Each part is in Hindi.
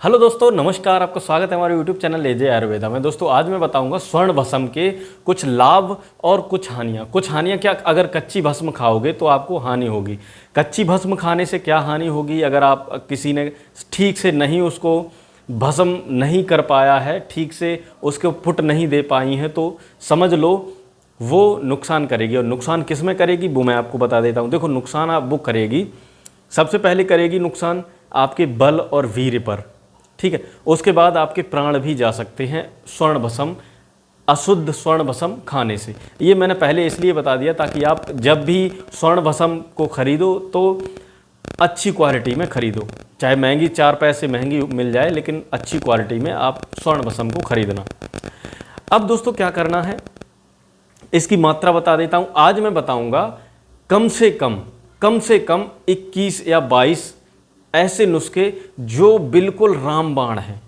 हेलो दोस्तों, नमस्कार। आपका स्वागत है हमारे यूट्यूब चैनल एजे आयुर्वेदा में। दोस्तों आज मैं बताऊंगा स्वर्ण भस्म के कुछ लाभ और कुछ हानियां। कुछ हानियां क्या, अगर कच्ची भस्म खाओगे तो आपको हानि होगी। कच्ची भस्म खाने से क्या हानि होगी, अगर आप किसी ने ठीक से नहीं उसको भस्म नहीं कर पाया है, ठीक से उसको फुट नहीं दे पाई हैं, तो समझ लो वो नुकसान करेगी। और नुकसान किस में करेगी वो मैं आपको बता देता हूँ। देखो नुकसान आप वो करेगी, सबसे पहले करेगी नुकसान आपके बल और वीर्य पर, ठीक है। उसके बाद आपके प्राण भी जा सकते हैं स्वर्ण भस्म, अशुद्ध स्वर्ण भस्म खाने से। ये मैंने पहले इसलिए बता दिया ताकि आप जब भी स्वर्ण भस्म को खरीदो तो अच्छी क्वालिटी में खरीदो, चाहे महंगी 4 पैसे महंगी मिल जाए, लेकिन अच्छी क्वालिटी में आप स्वर्ण भस्म को खरीदना। अब दोस्तों क्या करना है, इसकी मात्रा बता देता हूँ। आज मैं बताऊँगा कम से कम 21 या 22 ऐसे नुस्खे जो बिल्कुल रामबाण हैं,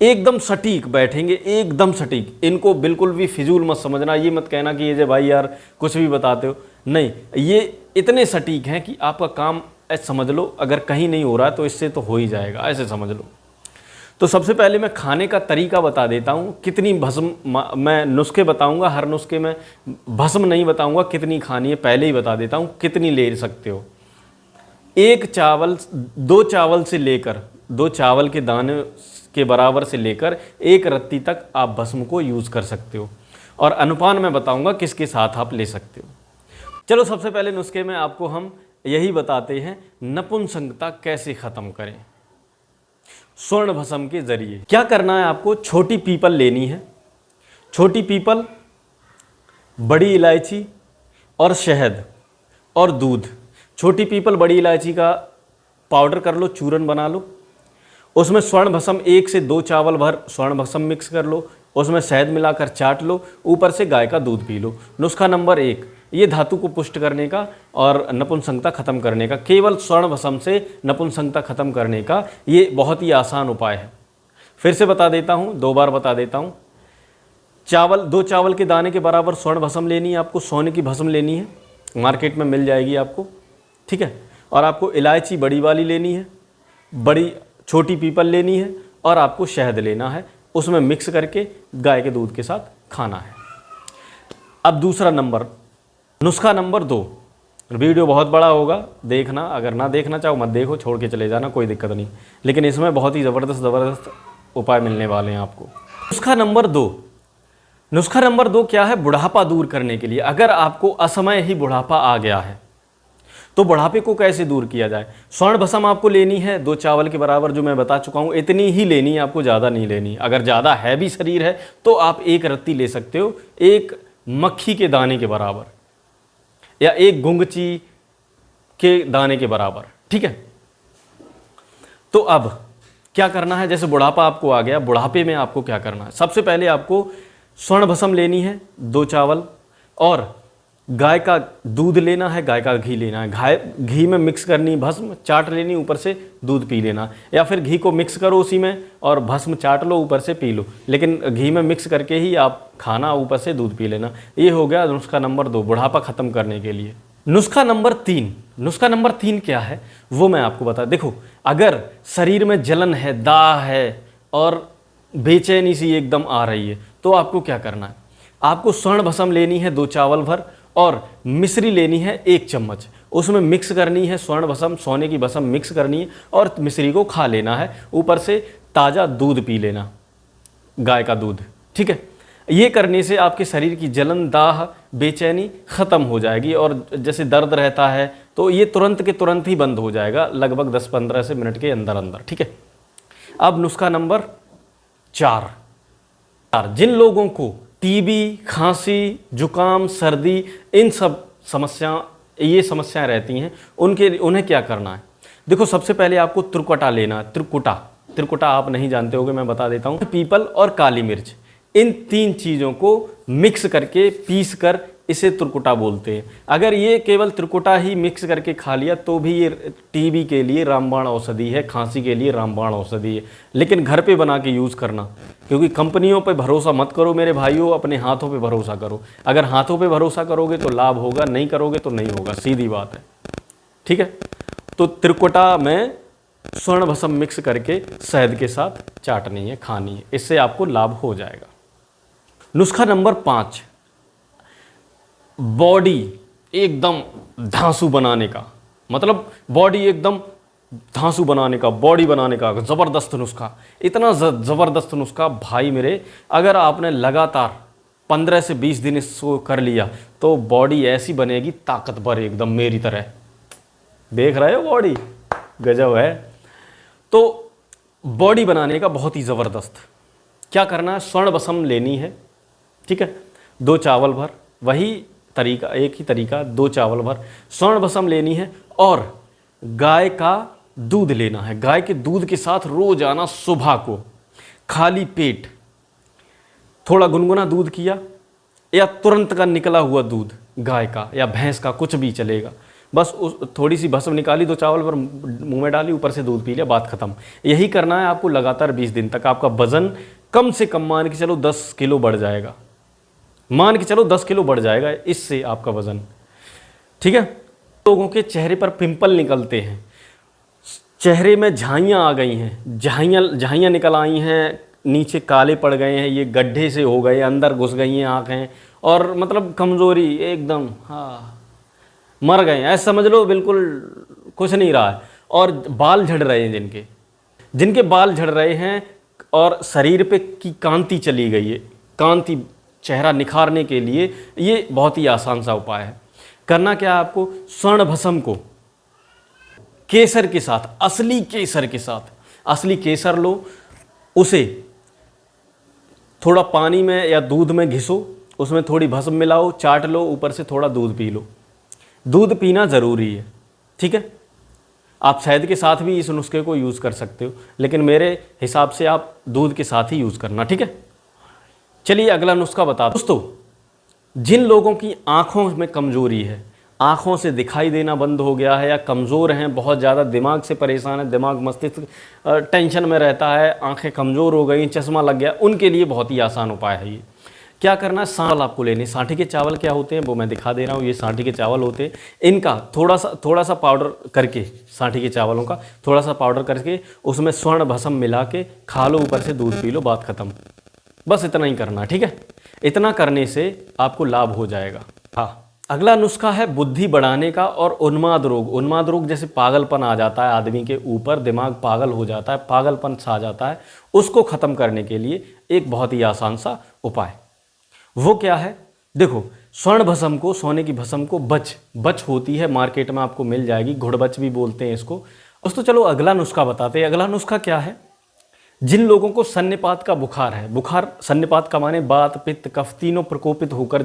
एकदम सटीक बैठेंगे, एकदम सटीक। इनको बिल्कुल भी फिजूल मत समझना। ये मत कहना कि ये जे भाई यार कुछ भी बताते हो, नहीं, ये इतने सटीक हैं कि आपका काम ऐसे समझ लो, अगर कहीं नहीं हो रहा है तो इससे तो हो ही जाएगा, ऐसे समझ लो। तो सबसे पहले मैं खाने का तरीका बता देता हूँ। कितनी भस्म, मैं नुस्खे बताऊँगा, हर नुस्खे में भस्म नहीं बताऊँगा कितनी खानी है, पहले ही बता देता हूँ कितनी ले सकते हो। दो चावल के दाने के बराबर से लेकर 1 रत्ती तक आप भस्म को यूज़ कर सकते हो, और अनुपान में बताऊंगा किसके साथ आप ले सकते हो। चलो सबसे पहले नुस्खे में आपको हम यही बताते हैं, नपुंसकता कैसे ख़त्म करें स्वर्ण भस्म के ज़रिए। क्या करना है आपको, छोटी पीपल लेनी है, छोटी पीपल, बड़ी इलायची और शहद और दूध। छोटी पीपल बड़ी इलायची का पाउडर कर लो, चूरन बना लो। उसमें स्वर्ण भस्म 1 से 2 चावल भर स्वर्ण भस्म मिक्स कर लो, उसमें शहद मिलाकर चाट लो, ऊपर से गाय का दूध पी लो। नुस्खा नंबर 1, ये धातु को पुष्ट करने का और नपुंसकता खत्म करने का, केवल स्वर्ण भस्म से नपुंसकता खत्म करने का ये बहुत ही आसान उपाय है। फिर से बता देता हूँ, 2 बार बता देता हूँ। 2 चावल के दाने के बराबर स्वर्ण भस्म लेनी है आपको, सोने की भस्म लेनी है, मार्केट में मिल जाएगी आपको, ठीक है। और आपको इलायची बड़ी वाली लेनी है, छोटी पीपल लेनी है, और आपको शहद लेना है, उसमें मिक्स करके गाय के दूध के साथ खाना है। अब दूसरा नंबर, नुस्खा नंबर 2। वीडियो बहुत बड़ा होगा, देखना, अगर ना देखना चाहो मत देखो, छोड़ के चले जाना, कोई दिक्कत नहीं, लेकिन इसमें बहुत ही ज़बरदस्त उपाय मिलने वाले हैं आपको। नुस्खा नंबर 2 क्या है, बुढ़ापा दूर करने के लिए। अगर आपको असमय ही बुढ़ापा आ गया है तो बुढ़ापे को कैसे दूर किया जाए। स्वर्ण भस्म आपको लेनी है 2 चावल के बराबर, जो मैं बता चुका हूँ, इतनी ही लेनी है आपको, ज़्यादा नहीं लेनी। अगर ज़्यादा हैवी शरीर है तो आप 1 रत्ती ले सकते हो, 1 मक्खी के दाने के बराबर या 1 गुंगची के दाने के बराबर, ठीक है। तो अब क्या करना है, जैसे बुढ़ापा आपको आ गया, बुढ़ापे में आपको क्या करना है, सबसे पहले आपको स्वर्ण भस्म लेनी है 2 चावल, और गाय का दूध लेना है, गाय का घी लेना है, घी में मिक्स करनी भस्म, चाट लेनी, ऊपर से दूध पी लेना। या फिर घी को मिक्स करो उसी में और भस्म चाट लो, ऊपर से पी लो, लेकिन घी में मिक्स करके ही आप खाना, ऊपर से दूध पी लेना। ये हो गया नुस्खा नंबर 2, बुढ़ापा ख़त्म करने के लिए। नुस्खा नंबर 3 क्या है वो मैं आपको बता। देखो, अगर शरीर में जलन है, दाह है और बेचैनी सी एकदम आ रही है, तो आपको क्या करना है, आपको स्वर्ण भस्म लेनी है 2 चावल भर, और मिश्री लेनी है 1 चम्मच, उसमें मिक्स करनी है स्वर्ण भस्म, सोने की भस्म मिक्स करनी है, और मिश्री को खा लेना है, ऊपर से ताज़ा दूध पी लेना, गाय का दूध, ठीक है। ये करने से आपके शरीर की जलन, दाह, बेचैनी ख़त्म हो जाएगी, और जैसे दर्द रहता है तो ये तुरंत के तुरंत ही बंद हो जाएगा, लगभग 10-15 से मिनट के अंदर अंदर, ठीक है। अब नुस्खा नंबर 4, जिन लोगों को टीबी, खांसी, जुकाम, सर्दी, इन सब समस्याएं रहती हैं, उन्हें क्या करना है। देखो, सबसे पहले आपको त्रिकुटा लेना है। त्रिकुटा आप नहीं जानते होगे, मैं बता देता हूँ। पीपल और काली मिर्च, इन 3 चीज़ों को मिक्स करके पीस कर इसे त्रिकुटा बोलते हैं। अगर ये केवल त्रिकुटा ही मिक्स करके खा लिया तो भी ये टीबी के लिए रामबाण औषधि है, खांसी के लिए रामबाण औषधि है, लेकिन घर पे बना के यूज़ करना, क्योंकि कंपनियों पे भरोसा मत करो मेरे भाइयों, अपने हाथों पे भरोसा करो। अगर हाथों पे भरोसा करोगे तो लाभ होगा, नहीं करोगे तो नहीं होगा, सीधी बात है, ठीक है। तो त्रिकुटा में स्वर्ण भस्म मिक्स करके शहद के साथ चाटनी है, खानी है, इससे आपको लाभ हो जाएगा। नुस्खा नंबर 5, बॉडी एकदम धांसू बनाने का, मतलब बॉडी एकदम धांसू बनाने का, बॉडी बनाने का ज़बरदस्त नुस्खा। इतना ज़बरदस्त नुस्खा भाई मेरे, अगर आपने लगातार 15 से 20 दिन इसको कर लिया तो बॉडी ऐसी बनेगी ताकतवर एकदम मेरी तरह। देख रहे हो बॉडी गजब है। तो बॉडी बनाने का बहुत ही ज़बरदस्त। क्या करना है, स्वर्ण भस्म लेनी है, ठीक है, 2 चावल भर, वही तरीका, एक ही तरीका, 2 चावल भर स्वर्ण भस्म लेनी है और गाय का दूध लेना है। गाय के दूध के साथ रोजाना सुबह को खाली पेट थोड़ा गुनगुना दूध किया, या तुरंत का निकला हुआ दूध गाय का या भैंस का, कुछ भी चलेगा, बस उस थोड़ी सी भस्म निकाली, 2 चावल पर मुंह में डाली, ऊपर से दूध पी लिया, बात खत्म। यही करना है आपको लगातार 20 दिन तक। आपका वजन कम से कम मान के चलो 10 किलो बढ़ जाएगा, मान के चलो 10 किलो बढ़ जाएगा इससे आपका वजन, ठीक है। लोगों के चेहरे पर पिंपल निकलते हैं, चेहरे में झाइयाँ आ गई हैं, झाइयाँ निकल आई हैं, नीचे काले पड़ गए हैं, ये गड्ढे से हो गए, अंदर घुस गई हैं आँखें, और मतलब कमज़ोरी एकदम, हाँ मर गए हैं ऐसा समझ लो, बिल्कुल कुछ नहीं रहा है। और बाल झड़ रहे हैं, जिनके बाल झड़ रहे हैं और शरीर पे की कांति चली गई है, कांति चेहरा निखारने के लिए ये बहुत ही आसान सा उपाय है। करना क्या है आपको, स्वर्ण भस्म को केसर के साथ, असली केसर के साथ, असली केसर लो, उसे थोड़ा पानी में या दूध में घिसो, उसमें थोड़ी भस्म मिलाओ, चाट लो, ऊपर से थोड़ा दूध पी लो। दूध पीना ज़रूरी है, ठीक है। आप शहद के साथ भी इस नुस्खे को यूज़ कर सकते हो, लेकिन मेरे हिसाब से आप दूध के साथ ही यूज़ करना, ठीक है। चलिए अगला नुस्खा बता दोस्तों, जिन लोगों की आँखों में कमज़ोरी है, आँखों से दिखाई देना बंद हो गया है, या कमज़ोर हैं, बहुत ज़्यादा दिमाग से परेशान है, दिमाग मस्तिष्क टेंशन में रहता है, आँखें कमज़ोर हो गई, चश्मा लग गया, उनके लिए बहुत ही आसान उपाय है ये। क्या करना है, चावल आपको लेने, सांठी के चावल क्या होते हैं वो मैं दिखा दे रहा हूँ। ये सांठी के चावल होते हैं, इनका थोड़ा सा पाउडर करके, सांठी के चावलों का थोड़ा सा पाउडर करके उसमें स्वर्ण भस्म मिला के खा लो, ऊपर से दूध पी लो, बात खत्म। बस इतना ही करना, ठीक है। इतना करने से आपको लाभ हो जाएगा। हाँ, अगला नुस्खा है बुद्धि बढ़ाने का और उन्माद रोग। उन्माद रोग जैसे पागलपन आ जाता है आदमी के ऊपर, दिमाग पागल हो जाता है, पागलपन छा जाता है, उसको ख़त्म करने के लिए एक बहुत ही आसान सा उपाय, वो क्या है, देखो, स्वर्ण भस्म को, सोने की भस्म को बच होती है, मार्केट में आपको मिल जाएगी, घुड़बच भी बोलते हैं इसको। दोस्तों चलो अगला नुस्खा बताते हैं। अगला नुस्खा क्या है, जिन लोगों को सन्निपात का बुखार है, बुखार सन्निपात का माने बात पित्त कफ तीनों प्रकोपित होकर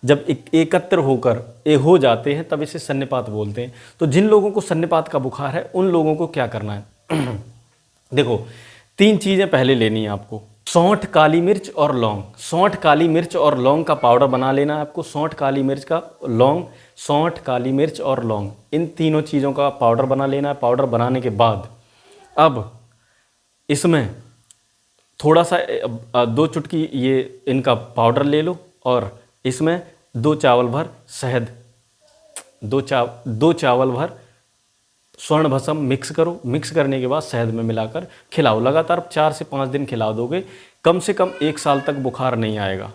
जब एकत्र होकर हो जाते हैं, तब इसे सन्निपात बोलते हैं। तो जिन लोगों को सन्निपात का बुखार है, उन लोगों को क्या करना है देखो, 3 चीज़ें पहले लेनी है आपको, सौंठ, काली मिर्च और लौंग। सौंठ, काली मिर्च और लौंग का पाउडर बना लेना है आपको। सौंठ, काली मिर्च का लौंग, सौंठ, काली मिर्च और लौंग, इन तीनों चीज़ों का पाउडर बना लेना है। पाउडर बनाने के बाद अब इसमें थोड़ा सा 2 चुटकी ये इनका पाउडर ले लो, और इसमें 2 चावल भर शहद, 2 चावल भर स्वर्ण भस्म मिक्स करो। मिक्स करने के बाद शहद में मिलाकर खिलाओ। लगातार 4 से 5 दिन खिला दोगे, कम से कम 1 साल तक बुखार नहीं आएगा,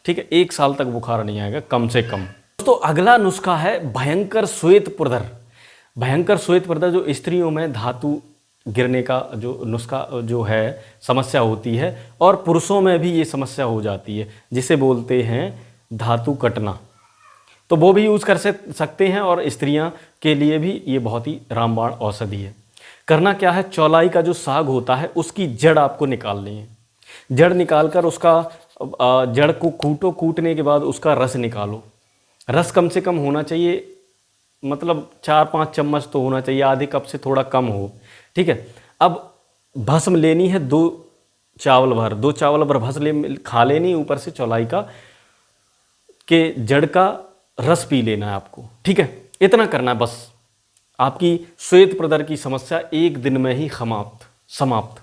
ठीक है। 1 साल तक बुखार नहीं आएगा कम से कम। दोस्तों अगला नुस्खा है भयंकर श्वेत प्रदर। भयंकर श्वेत प्रदर जो स्त्रियों में धातु गिरने का जो नुस्खा जो है समस्या होती है, और पुरुषों में भी ये समस्या हो जाती है, जिसे बोलते हैं धातु कटना, तो वो भी यूज़ कर सकते हैं। और स्त्रियां के लिए भी ये बहुत ही रामबाण औषधि है। करना क्या है, चौलाई का जो साग होता है उसकी जड़ आपको निकालनी है। जड़ निकालकर उसका जड़ को कूटो, कूटने के बाद उसका रस निकालो। रस कम से कम होना चाहिए, मतलब 4-5 चम्मच तो होना चाहिए, आधे कप से थोड़ा कम हो, ठीक है। अब भस्म लेनी है 2 चावल भर, 2 चावल भर भस्म खा लेनी, ऊपर से चौलाई का के जड़ का रस पी लेना है आपको, ठीक है। इतना करना है बस, आपकी श्वेत प्रदर की समस्या 1 दिन में ही समाप्त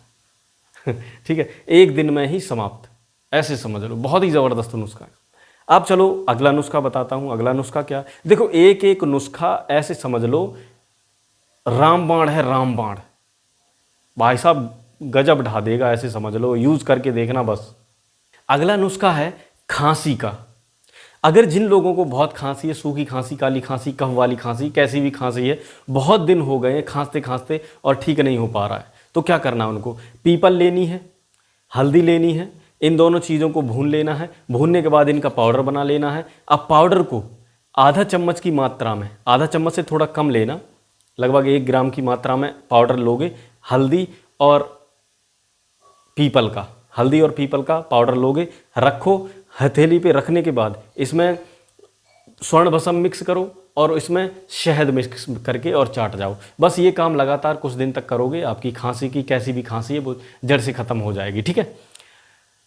ठीक है, 1 दिन में ही समाप्त, ऐसे समझ लो। बहुत ही ज़बरदस्त नुस्खा है। अब चलो अगला नुस्खा बताता हूँ। अगला नुस्खा क्या, देखो एक एक नुस्खा ऐसे समझ लो रामबाण है, रामबाण। भाई साहब गजब ढा देगा, ऐसे समझ लो, यूज़ करके देखना बस। अगला नुस्खा है खांसी का। अगर जिन लोगों को बहुत खांसी है, सूखी खांसी, काली खांसी, कफ वाली खांसी, कैसी भी खांसी है, बहुत दिन हो गए खांसते खांसते और ठीक नहीं हो पा रहा है, तो क्या करना है उनको? पीपल लेनी है, हल्दी लेनी है, इन दोनों चीज़ों को भून लेना है। भूनने के बाद इनका पाउडर बना लेना है। अब पाउडर को आधा चम्मच की मात्रा में, आधा चम्मच से थोड़ा कम लेना, लगभग 1 ग्राम की मात्रा में पाउडर लोगे। हल्दी और पीपल का, हल्दी और पीपल का पाउडर लोगे, रखो। हथेली पे रखने के बाद इसमें स्वर्ण भस्म मिक्स करो और इसमें शहद मिक्स करके और चाट जाओ। बस ये काम लगातार कुछ दिन तक करोगे, आपकी खांसी की कैसी भी खांसी है वो जड़ से ख़त्म हो जाएगी। ठीक है,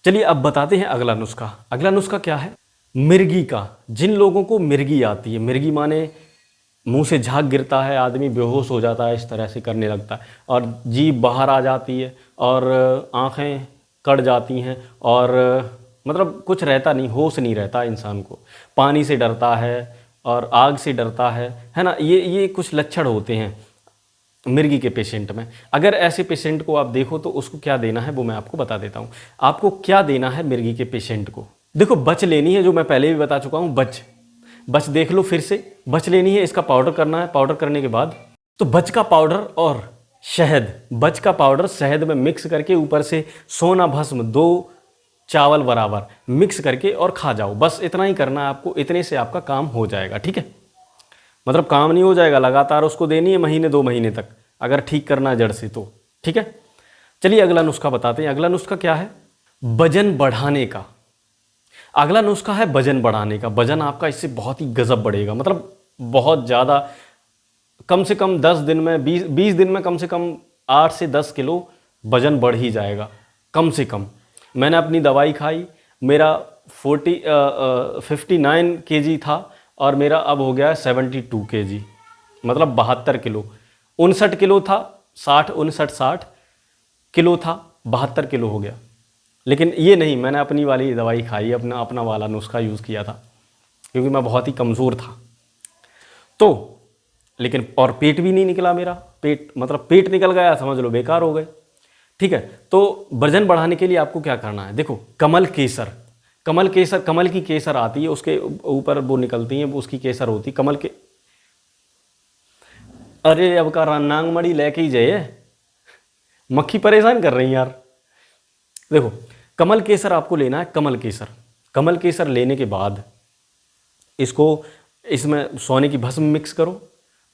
चलिए अब बताते हैं अगला नुस्खा। अगला नुस्खा क्या है? मिर्गी का। जिन लोगों को मिर्गी आती है, मिर्गी माने मुंह से झाग गिरता है, आदमी बेहोश हो जाता है, इस तरह से करने लगता है और जीभ बाहर आ जाती है और आँखें कट जाती हैं और मतलब कुछ रहता नहीं, होश नहीं रहता इंसान को, पानी से डरता है और आग से डरता है ना। ये कुछ लक्षण होते हैं मिर्गी के पेशेंट में। अगर ऐसे पेशेंट को आप देखो तो उसको क्या देना है वो मैं आपको बता देता हूँ। आपको क्या देना है मिर्गी के पेशेंट को? देखो, बच लेनी है, जो मैं पहले भी बता चुका हूँ, बच देख लो फिर से, बच लेनी है, इसका पाउडर करना है। पाउडर करने के बाद तो बच का पाउडर और शहद, बच का पाउडर शहद में मिक्स करके ऊपर से सोना भस्म 2 चावल बराबर मिक्स करके और खा जाओ। बस इतना ही करना है आपको, इतने से आपका काम हो जाएगा। ठीक है, मतलब काम नहीं हो जाएगा, लगातार उसको देनी है महीने 2 महीने तक, अगर ठीक करना है जड़ से तो। ठीक है, चलिए अगला नुस्खा बताते हैं। अगला नुस्खा क्या है? वजन बढ़ाने का। अगला नुस्खा है वजन बढ़ाने का। वजन आपका इससे बहुत ही गजब बढ़ेगा, मतलब बहुत ज़्यादा, कम से कम 10 दिन में, 20 दिन में कम से कम 8 से 10 किलो वजन बढ़ ही जाएगा, कम से कम। मैंने अपनी दवाई खाई, मेरा 59 kg था और मेरा अब हो गया है 72 kg, मतलब 72 किलो। 59 किलो था, 60 किलो था, 72 किलो हो गया। लेकिन ये नहीं, मैंने अपनी वाली दवाई खाई, अपना वाला नुस्खा यूज़ किया था, क्योंकि मैं बहुत ही कमज़ोर था तो। लेकिन और पेट भी नहीं निकला मेरा, पेट निकल गया, समझ लो बेकार हो गए। ठीक है, तो वजन बढ़ाने के लिए आपको क्या करना है? देखो, कमल की केसर आती है, उसके ऊपर वो निकलती है, उसकी केसर होती कमल के। अरे अब का नांग मड़ी लेके ही जाए, मक्खी परेशान कर रही है यार। देखो, कमल केसर आपको लेना है, कमल केसर लेने के बाद इसमें सोने की भस्म मिक्स करो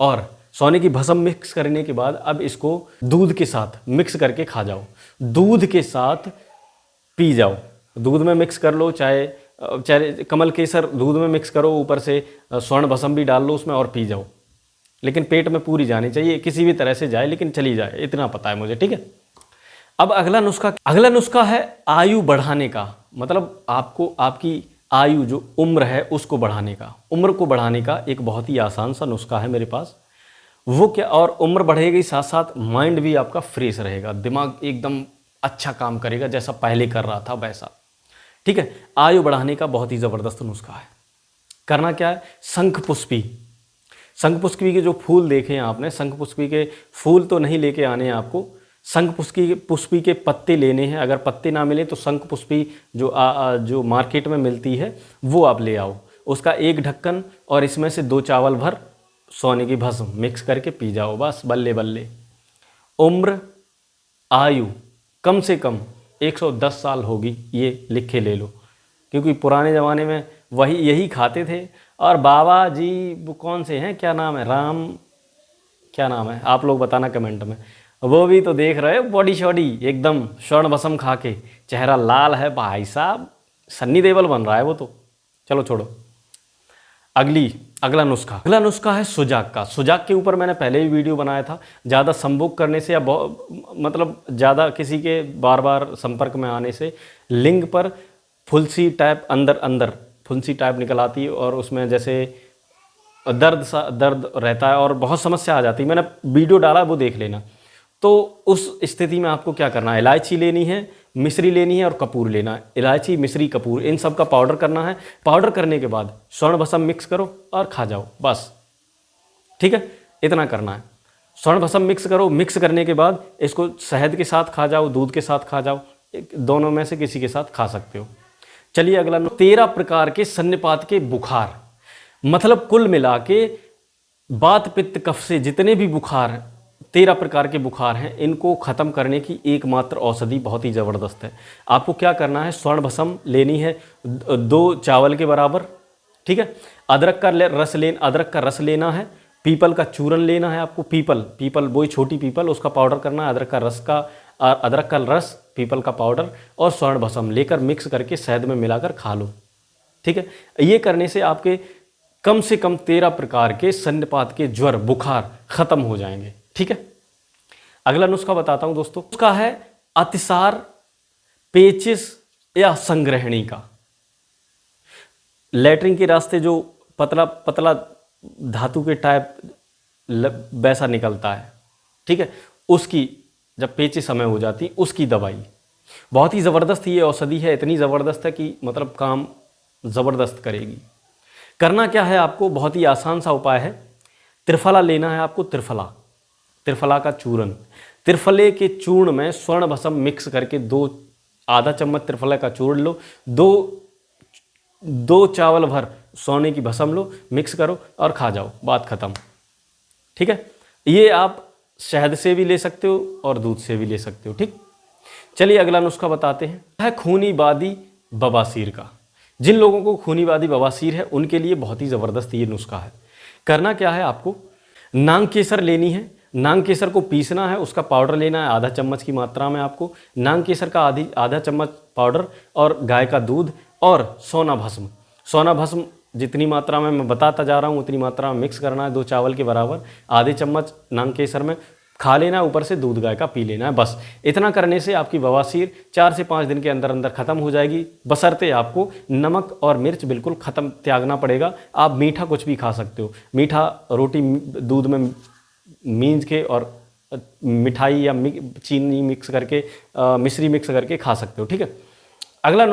और सोने की भस्म मिक्स करने के बाद अब इसको दूध के साथ मिक्स करके खा जाओ, दूध के साथ पी जाओ। दूध में मिक्स कर लो, चाहे कमल केसर दूध में मिक्स करो, ऊपर से स्वर्ण भस्म भी डाल लो उसमें और पी जाओ। लेकिन पेट में पूरी जानी चाहिए, किसी भी तरह से जाए लेकिन चली जाए, इतना पता है मुझे। ठीक है, अब अगला नुस्खा है आयु बढ़ाने का। मतलब आपको आपकी आयु जो उम्र है उसको बढ़ाने का। उम्र को बढ़ाने का एक बहुत ही आसान सा नुस्खा है मेरे पास। वो क्या? और उम्र बढ़ेगी, साथ साथ माइंड भी आपका फ्रेश रहेगा, दिमाग एकदम अच्छा काम करेगा, जैसा पहले कर रहा था वैसा। ठीक है, आयु बढ़ाने का बहुत ही ज़बरदस्त नुस्खा है। करना क्या है? शंखपुष्पी के जो फूल देखे हैं आपने, शंखपुष्पी के फूल तो नहीं लेके आने हैं आपको, शंखपुष्पी के पत्ते लेने हैं। अगर पत्ते ना मिले तो शंखपुष्पी जो मार्केट में मिलती है वो आप ले आओ, उसका 1 ढक्कन और इसमें से 2 चावल भर सोने की भस्म मिक्स करके पी जाओ, बस बल्ले बल्ले। उम्र, आयु कम से कम 110 साल होगी, ये लिख के ले लो, क्योंकि पुराने ज़माने में यही खाते थे। और बाबा जी वो कौन से हैं, क्या नाम है, क्या नाम है, आप लोग बताना कमेंट में। वो भी तो देख रहे हो, बॉडी शॉडी एकदम स्वर्ण भस्म खा के चेहरा लाल है भाई साहब, सन्नी देओल बन रहा है वो तो। चलो छोड़ो, अगला नुस्खा है सुजाक का। सुजाक के ऊपर मैंने पहले भी वीडियो बनाया था। ज़्यादा संभोग करने से या मतलब ज़्यादा किसी के बार बार संपर्क में आने से लिंग पर फुंसी टाइप अंदर फुंसी टाइप निकल आती है और उसमें जैसे दर्द रहता है और बहुत समस्या आ जाती है। मैंने वीडियो डाला, वो देख लेना। तो उस स्थिति में आपको क्या करना है? इलायची लेनी है, मिश्री लेनी है और कपूर लेना है। इलायची, मिश्री, कपूर, इन सब का पाउडर करना है। पाउडर करने के बाद स्वर्ण भस्म मिक्स करो और खा जाओ, बस। ठीक है, इतना करना है। स्वर्ण भस्म मिक्स करो, मिक्स करने के बाद इसको शहद के साथ खा जाओ, दूध के साथ खा जाओ, दोनों में से किसी के साथ खा सकते हो। चलिए अगला, 13 प्रकार के सन्निपात के बुखार, मतलब कुल मिला के वात पित्त कफ से जितने भी बुखार 13 प्रकार के बुखार हैं, इनको ख़त्म करने की एकमात्र औषधि बहुत ही ज़बरदस्त है। आपको क्या करना है, स्वर्ण भस्म लेनी है 2 चावल के बराबर, ठीक है। अदरक का रस लेना है, पीपल का चूरन लेना है आपको, पीपल वही छोटी पीपल, उसका पाउडर करना है, अदरक का रस, पीपल का पाउडर और स्वर्ण भस्म लेकर मिक्स करके शहद में मिलाकर खा लो, ठीक है। ये करने से आपके कम से कम 13 प्रकार के सन्निपात के ज्वर बुखार खत्म हो जाएंगे, ठीक है। अगला नुस्खा बताता हूं दोस्तों, उसका है अतिसार, पेचिस या संग्रहणी का। लैट्रिन के रास्ते जो पतला पतला धातु के टाइप वैसा निकलता है, ठीक है, उसकी जब पेचिस समय हो जाती उसकी दवाई बहुत ही ज़बरदस्त ये औषधि है, इतनी ज़बरदस्त है कि मतलब काम ज़बरदस्त करेगी। करना क्या है आपको, बहुत ही आसान सा उपाय है। त्रिफला लेना है आपको, त्रिफला का चूर्ण, त्रिफले के चूर्ण में स्वर्ण भस्म मिक्स करके आधा चम्मच त्रिफला का चूर्ण लो, दो चावल भर सोने की भस्म लो, मिक्स करो और खा जाओ, बात खत्म, ठीक है। ये आप शहद से भी ले सकते हो और दूध से भी ले सकते हो, ठीक। चलिए अगला नुस्खा बताते हैं, है खूनी बादी बवासीर का। जिन लोगों को खूनी बादी बवासीर है उनके लिए बहुत ही ज़बरदस्त ये नुस्खा है। करना क्या है आपको, नांग केसर लेनी है, नांग केसर को पीसना है, उसका पाउडर लेना है आधा चम्मच की मात्रा में आपको, नांग केसर का आधा चम्मच पाउडर और गाय का दूध और सोना भस्म जितनी मात्रा में मैं बताता जा रहा हूँ उतनी मात्रा में मिक्स करना है, 2 चावल के बराबर, आधे चम्मच नांग केसर में खा लेना है, ऊपर से दूध गाय का पी लेना है। बस इतना करने से आपकी बवासीर 4 से 5 दिन के अंदर अंदर ख़त्म हो जाएगी, बशर्ते आपको नमक और मिर्च बिल्कुल ख़त्म त्यागना पड़ेगा। आप मीठा कुछ भी खा सकते हो, मीठा रोटी दूध में मींज के और मिठाई या चीनी मिक्स करके मिश्री मिक्स करके खा सकते हो, ठीक है। अगला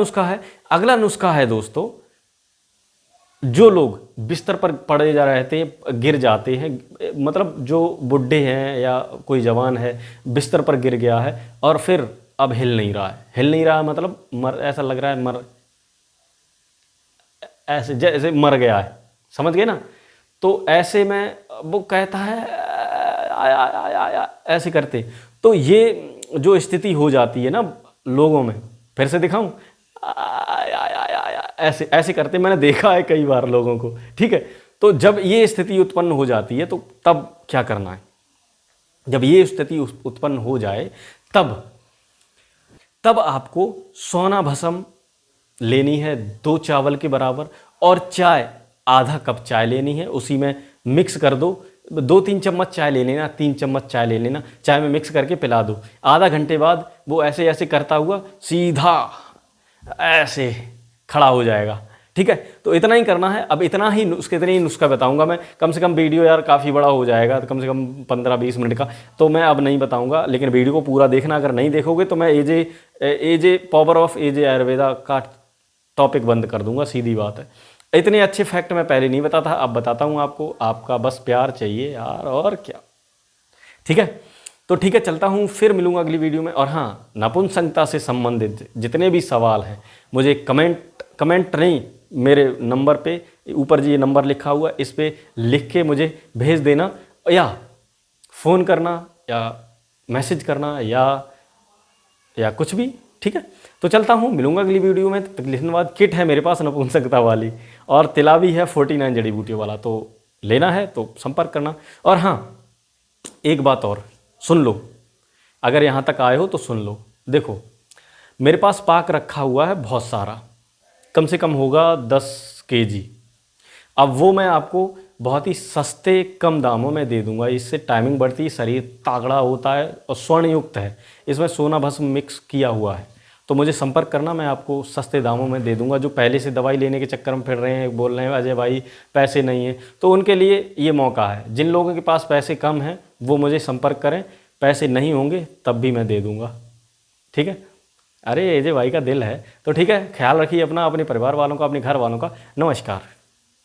नुस्खा है दोस्तों, जो लोग बिस्तर पर पड़े जा रहते हैं, गिर जाते हैं, मतलब जो बुढ़े हैं या कोई जवान है बिस्तर पर गिर गया है और फिर अब हिल नहीं रहा है, मतलब ऐसा लग रहा है ऐसे जैसे मर गया है, समझ गए ना। तो ऐसे में वो कहता है आया ऐसे करते, तो ये जो स्थिति हो जाती है ना लोगों में, फिर से दिखाऊं, ऐसे ऐसे करते मैंने देखा है कई बार लोगों को, ठीक है। तो जब ये स्थिति उत्पन्न हो जाती है तो तब क्या करना है, जब ये स्थिति उत्पन्न हो जाए तब आपको सोना भस्म लेनी है 2 चावल के बराबर और चाय आधा कप चाय लेनी है, उसी में मिक्स कर दो, 2-3 चम्मच चाय ले लेना, 3 चम्मच चाय ले लेना, चाय में मिक्स करके पिला दो। आधा घंटे बाद वो ऐसे ऐसे करता हुआ सीधा ऐसे खड़ा हो जाएगा, ठीक है। तो इतना ही करना है। अब इतना ही नुस्खा बताऊंगा मैं, कम से कम वीडियो यार काफ़ी बड़ा हो जाएगा, तो कम से कम 15-20 मिनट का, तो मैं अब नहीं बताऊंगा, लेकिन वीडियो को पूरा देखना। अगर नहीं देखोगे तो मैं एजे पावर ऑफ एजे आयुर्वेदा का टॉपिक बंद कर दूंगा, सीधी बात है। इतने अच्छे फैक्ट मैं पहले नहीं बताता, अब बताता हूँ आपको, आपका बस प्यार चाहिए यार, और क्या, ठीक है। तो ठीक है, चलता हूँ, फिर मिलूंगा अगली वीडियो में। और हाँ, नपुंसकता से संबंधित जितने भी सवाल हैं मुझे कमेंट नहीं, मेरे नंबर पे ऊपर जी ये नंबर लिखा हुआ है, इस पे लिख के मुझे भेज देना, या फ़ोन करना या मैसेज करना या कुछ भी, ठीक है। तो चलता हूँ, मिलूंगा अगली वीडियो में। तब तक धन्यवाद। किट है मेरे पास नपुंसकता वाली, और तिला भी है 49 जड़ी बूटियों वाला, तो लेना है तो संपर्क करना। और हाँ, एक बात और सुन लो, अगर यहाँ तक आए हो तो सुन लो। देखो, मेरे पास पाक रखा हुआ है बहुत सारा, कम से कम होगा 10 kg। अब वो मैं आपको बहुत ही सस्ते कम दामों में दे दूंगा, इससे टाइमिंग बढ़ती है, शरीर तागड़ा होता है और स्वर्णयुक्त है, इसमें सोना भस्म मिक्स किया हुआ है। तो मुझे संपर्क करना, मैं आपको सस्ते दामों में दे दूंगा। जो पहले से दवाई लेने के चक्कर में फिर रहे हैं, बोल रहे हैं अजय भाई पैसे नहीं हैं, तो उनके लिए ये मौका है। जिन लोगों के पास पैसे कम हैं वो मुझे संपर्क करें, पैसे नहीं होंगे तब भी मैं दे दूंगा, ठीक है। अरे अजय भाई का दिल है, तो ठीक है। ख्याल रखिए अपना, अपने परिवार वालों का, अपने घर वालों का। नमस्कार।